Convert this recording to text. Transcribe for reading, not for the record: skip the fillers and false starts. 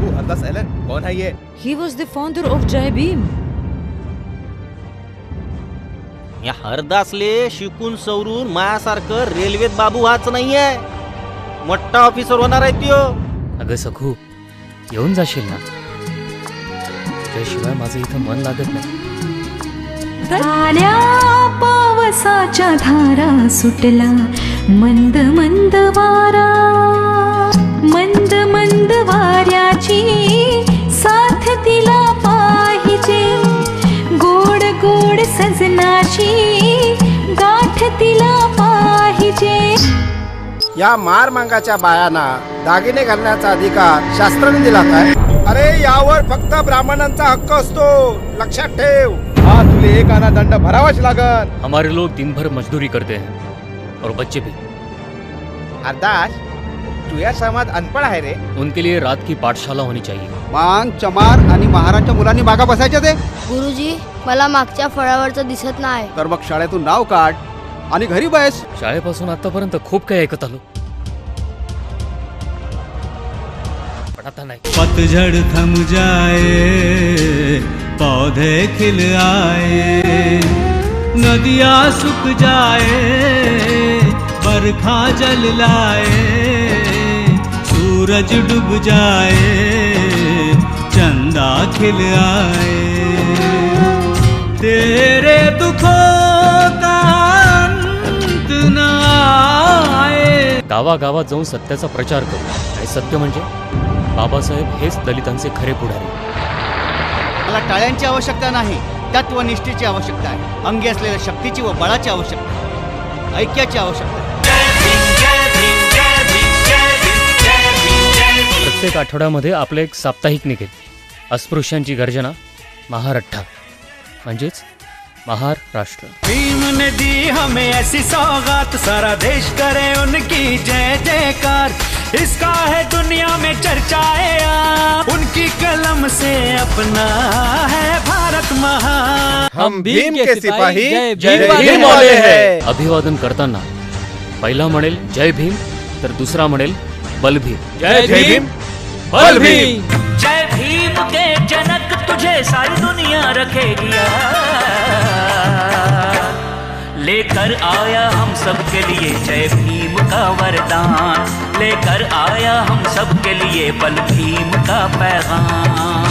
बाबू Hardas Elon कौन है ये? He was the founder of Jai Bhim. या हरदासले शिकून सवरून मायासारखं रेल्वेत बाबू हाच नाहीये, मोठा ऑफिसर होणार आहे त्यो. अगं सखू, येऊन जाशील ना? त्याशिवाय माझं इथं मन लागत नाही. आल्या पावसाच्या धारा सुटला मंद मंद वारा, मंद मंद वाऱ्याची साथ तिला पाहिजे, गोड गोड सजनाची गाठ तिला पाहिजे. या मार मांगाच्या बायांना दागिने घालण्याचा अधिकार शास्त्राने दिला काय? अरे यावर फक्त ब्राह्मणांचा हक्क असतो, लक्षात ठेव. हाँ तुले एक आना दंड भरावाच लागन. हमारे लोग दिन भर मजदूरी करते हैं और बच्चे भी. हरदास तुझा समाज अनपढ़ आहे रे. उनके लिए रात की पाठशाला होनी चाहिए. मांग चमार आणि महाराजच्या मुलांनी मागा बसायच्या ते. गुरुजी मला मागच्या फळावरचं दिसत नाही. तर मग शाळेतून नाव काढ आणि घरी बस. शाळेपासून आतापर्यंत खूप काही ऐकत आलो, पण आता नाही. पतझड़ थम जाए, पौधे खिल आए, नदियाँ सूख जाए, बरखा जल लाए, सूरज डूब जाए, चंदा खिल आए, तेरे दुखों का अंत न आए. गावागावात जाऊन सत्याचा प्रचार करू. आणि सत्य म्हणजे बाबासाहेब हेच दलितांचे खरे पुढारी. मला टाळ्यांची आवश्यकता नाही, तत्वनिष्ठेची आवश्यकता आहे. अंगी असलेल्या शक्तीची व बळाची आवश्यकता आहे, ऐक्याची आवश्यकता आहे. प्रत्येक आठवड्यामध्ये आपलं एक साप्ताहिक निघेल, अस्पृश्यांची गर्जना महारठ्ठा, म्हणजेच महाराष्ट्र. भीम ने दी हमें ऐसी सौगात, सारा देश करे उनकी जय जयकार. इसका है दुनिया में चर्चा है, उनकी कलम से अपना है भारत महान. हम भीम के सिपाही जय भीम वाले हैं. अभिवादन करताना पहिला म्हणेल जय भीम, तर दुसरा म्हणेल बल भीम. जय भीम बल भीम. जय भीम के जनक तुझे सारी दुनिया रखेगी यार. लेकर आया हम सब के लिए जय भीम का वरदान, लेकर आया हम सब के लिए बल भीम का पैगाम.